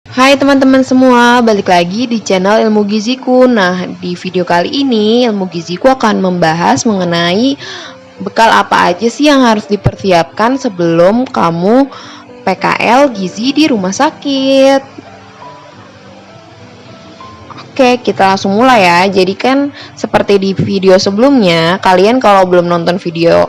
Hai teman-teman semua, balik lagi di channel Ilmu Giziku. Nah, di video kali ini Ilmu Giziku akan membahas mengenai bekal apa aja sih yang harus dipersiapkan sebelum kamu PKL gizi di rumah sakit. Oke, kita langsung mulai ya. Jadi kan seperti di video sebelumnya, kalian kalau belum nonton video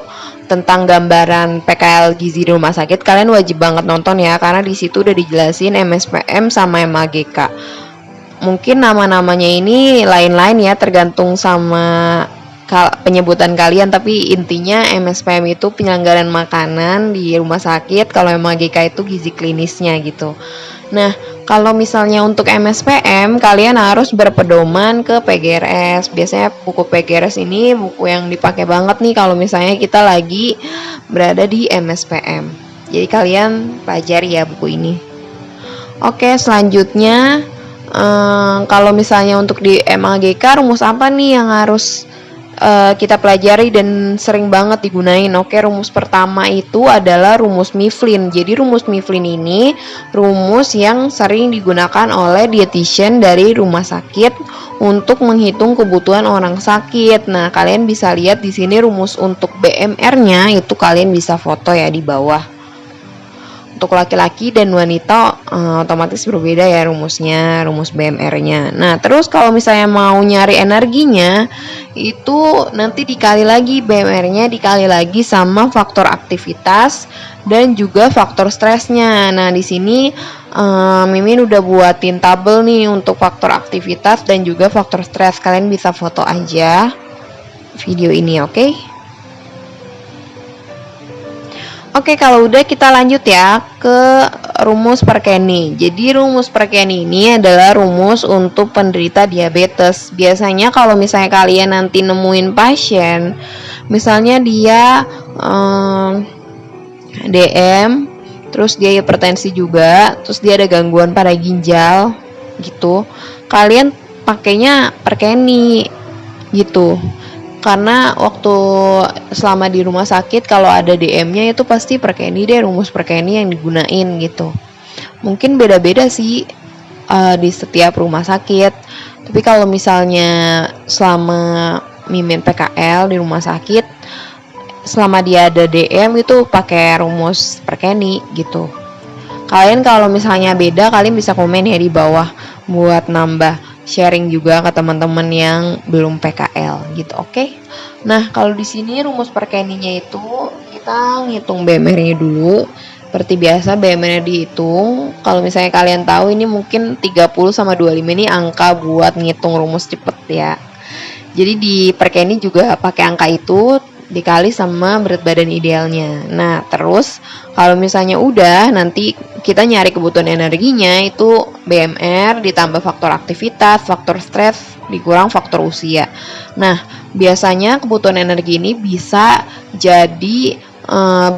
tentang gambaran PKL gizi di rumah sakit, kalian wajib banget nonton ya, karena di situ udah dijelasin MSPM sama MAGK. Mungkin nama-namanya ini lain-lain ya, tergantung sama penyebutan kalian, tapi intinya MSPM itu penyelenggaraan makanan di rumah sakit, kalau MAGK itu gizi klinisnya gitu. Nah, kalau misalnya untuk MSPM, kalian harus berpedoman ke PGRS. Biasanya buku PGRS ini buku yang dipakai banget nih kalau misalnya kita lagi berada di MSPM. Jadi kalian pelajari ya buku ini. Oke, selanjutnya kalau misalnya untuk di MAGK, rumus apa nih yang harus kita pelajari dan sering banget digunain? Oke, rumus pertama itu adalah rumus Mifflin. Jadi rumus Mifflin ini rumus yang sering digunakan oleh dietitian dari rumah sakit untuk menghitung kebutuhan orang sakit. Nah, kalian bisa lihat di sini rumus untuk BMR-nya itu kalian bisa foto ya di bawah. Untuk laki-laki dan wanita otomatis berbeda ya rumusnya, rumus BMR-nya. Nah, terus kalau misalnya mau nyari energinya, itu nanti dikali lagi BMR-nya, dikali lagi sama faktor aktivitas dan juga faktor stresnya. Nah, di sini Mimin udah buatin tabel nih untuk faktor aktivitas dan juga faktor stres. Kalian bisa foto aja video ini, oke? Oke, kalau udah kita lanjut ya ke rumus Perkeni. Jadi rumus Perkeni ini adalah rumus untuk penderita diabetes. Biasanya kalau misalnya kalian nanti nemuin pasien, misalnya dia DM, terus dia hipertensi juga, terus dia ada gangguan pada ginjal gitu, kalian pakainya Perkeni gitu. Karena waktu selama di rumah sakit kalau ada DM-nya itu pasti Perkeni deh, rumus Perkeni yang digunain gitu. Mungkin beda-beda sih di setiap rumah sakit. Tapi kalau misalnya selama Mimin PKL di rumah sakit, selama dia ada DM itu pakai rumus Perkeni gitu. Kalian kalau misalnya beda, kalian bisa komen ya di bawah buat nambah sharing juga ke teman-teman yang belum PKL gitu, oke? Nah, kalau di sini rumus Perkeninya itu kita ngitung BMR-nya dulu. Seperti biasa BMR-nya dihitung. Kalau misalnya kalian tahu ini mungkin 30 sama 25 ini angka buat ngitung rumus cepet ya. Jadi di Perkeni juga pakai angka itu dikali sama berat badan idealnya. Nah, terus kalau misalnya udah, nanti kita nyari kebutuhan energinya itu BMR ditambah faktor aktivitas, faktor stres, dikurang faktor usia. Nah, biasanya kebutuhan energi ini bisa jadi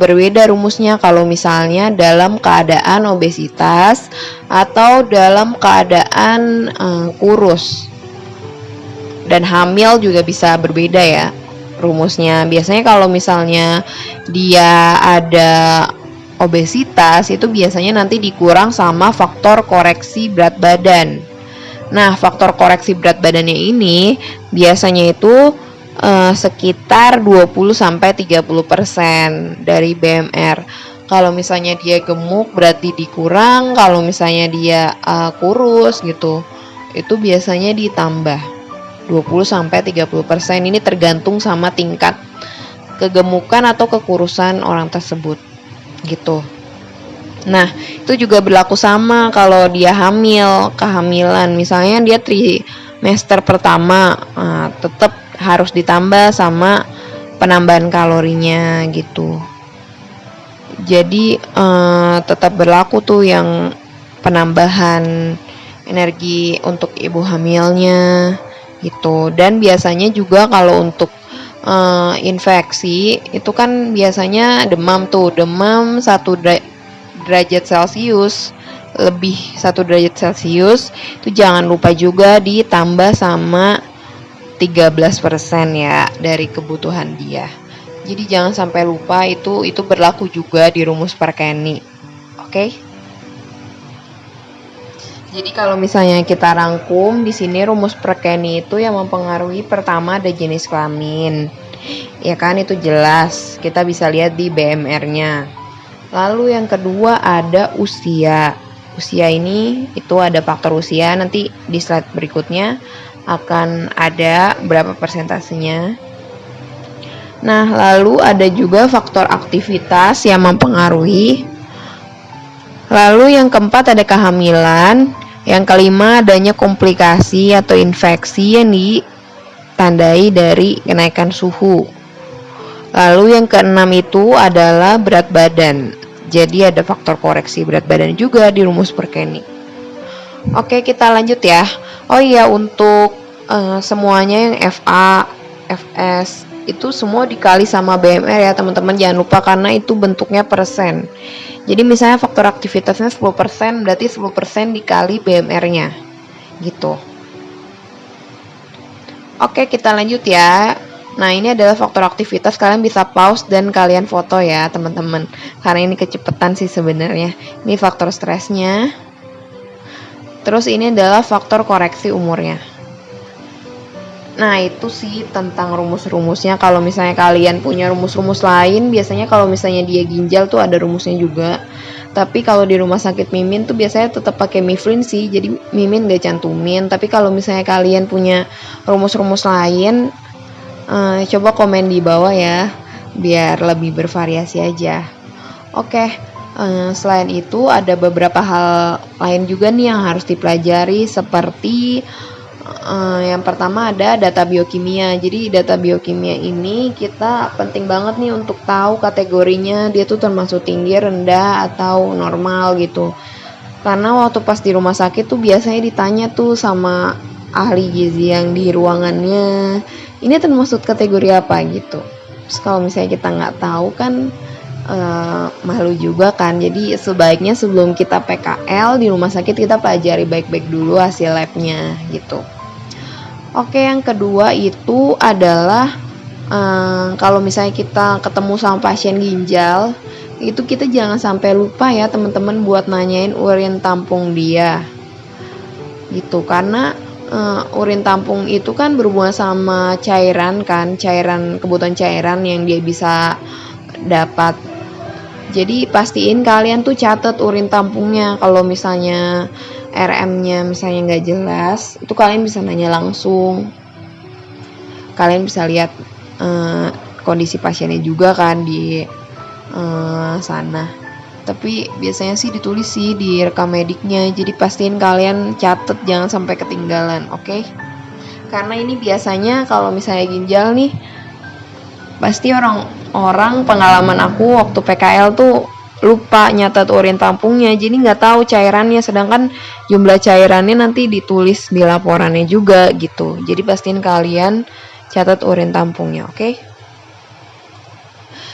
berbeda rumusnya kalau misalnya dalam keadaan obesitas atau dalam keadaan kurus. Dan hamil juga bisa berbeda ya rumusnya. Biasanya kalau misalnya dia ada obesitas itu biasanya nanti dikurang sama faktor koreksi berat badan. Nah, faktor koreksi berat badannya ini biasanya itu sekitar 20-30% dari BMR. Kalau misalnya dia gemuk berarti dikurang, kalau misalnya dia kurus gitu, itu biasanya ditambah 20-30%. Ini tergantung sama tingkat kegemukan atau kekurusan orang tersebut gitu. Nah, itu juga berlaku sama kalau dia kehamilan. Misalnya dia trimester pertama, tetap harus ditambah sama penambahan kalorinya gitu. Jadi tetap berlaku tuh yang penambahan energi untuk ibu hamilnya gitu. Dan biasanya juga kalau untuk infeksi itu kan biasanya demam 1 derajat Celcius lebih 1 derajat Celcius itu jangan lupa juga ditambah sama 13% ya dari kebutuhan dia. Jadi jangan sampai lupa, itu berlaku juga di rumus Perkeni. Oke? Jadi kalau misalnya kita rangkum di sini rumus Perkeni itu yang mempengaruhi pertama ada jenis kelamin. Ya kan, itu jelas. Kita bisa lihat di BMR-nya. Lalu yang kedua ada usia. Usia ini itu ada faktor usia, nanti di slide berikutnya akan ada berapa persentasenya. Nah, lalu ada juga faktor aktivitas yang mempengaruhi. Lalu yang keempat ada kehamilan. Yang kelima adanya komplikasi atau infeksi yang ditandai dari kenaikan suhu. Lalu yang keenam itu adalah berat badan. Jadi ada faktor koreksi berat badan juga di rumus Perkeni. Oke, kita lanjut ya. Oh iya, untuk semuanya yang FA, FS itu semua dikali sama BMR ya teman-teman, jangan lupa karena itu bentuknya persen. Jadi misalnya faktor aktivitasnya 10%, berarti 10% dikali BMR-nya gitu. Oke, kita lanjut ya. Nah, ini adalah faktor aktivitas, kalian bisa pause dan kalian foto ya teman-teman, karena ini kecepatan sih sebenarnya. Ini faktor stresnya. Terus ini adalah faktor koreksi umurnya. Nah, itu sih tentang rumus-rumusnya. Kalau misalnya kalian punya rumus-rumus lain, biasanya kalau misalnya dia ginjal tuh ada rumusnya juga. Tapi kalau di rumah sakit Mimin tuh biasanya tetap pakai Miflin sih, jadi Mimin gak cantumin. Tapi kalau misalnya kalian punya rumus-rumus lain, coba komen di bawah ya, biar lebih bervariasi aja. Oke, selain itu ada beberapa hal lain juga nih yang harus dipelajari, seperti yang pertama ada data biokimia. Jadi data biokimia ini kita penting banget nih untuk tahu kategorinya, dia tuh termasuk tinggi, rendah, atau normal gitu. Karena waktu pas di rumah sakit tuh biasanya ditanya tuh sama ahli gizi yang di ruangannya, ini termasuk kategori apa gitu. Terus kalau misalnya kita nggak tahu kan malu juga kan. Jadi sebaiknya sebelum kita PKL di rumah sakit kita pelajari baik-baik dulu hasil labnya gitu. Oke, yang kedua itu adalah kalau misalnya kita ketemu sama pasien ginjal, itu kita jangan sampai lupa ya teman-teman buat nanyain urin tampung dia gitu. Karena urin tampung itu kan berhubungan sama cairan kan, kebutuhan cairan yang dia bisa dapat. Jadi pastiin kalian tuh catat urin tampungnya. Kalau misalnya RM-nya misalnya nggak jelas, itu kalian bisa nanya langsung. Kalian bisa lihat kondisi pasiennya juga kan di sana. Tapi biasanya sih ditulis sih di rekam mediknya. Jadi pastiin kalian catat, jangan sampai ketinggalan, oke? Karena ini biasanya kalau misalnya ginjal nih, pasti orang pengalaman aku waktu PKL tuh lupa nyatat urin tampungnya, jadi nggak tahu cairannya, sedangkan jumlah cairannya nanti ditulis di laporannya juga gitu. Jadi pastiin kalian catat urin tampungnya, oke?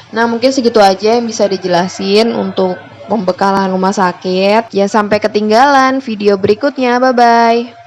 Nah, mungkin segitu aja yang bisa dijelasin untuk pembekalan rumah sakit. Jangan sampai ketinggalan video berikutnya. Bye-bye.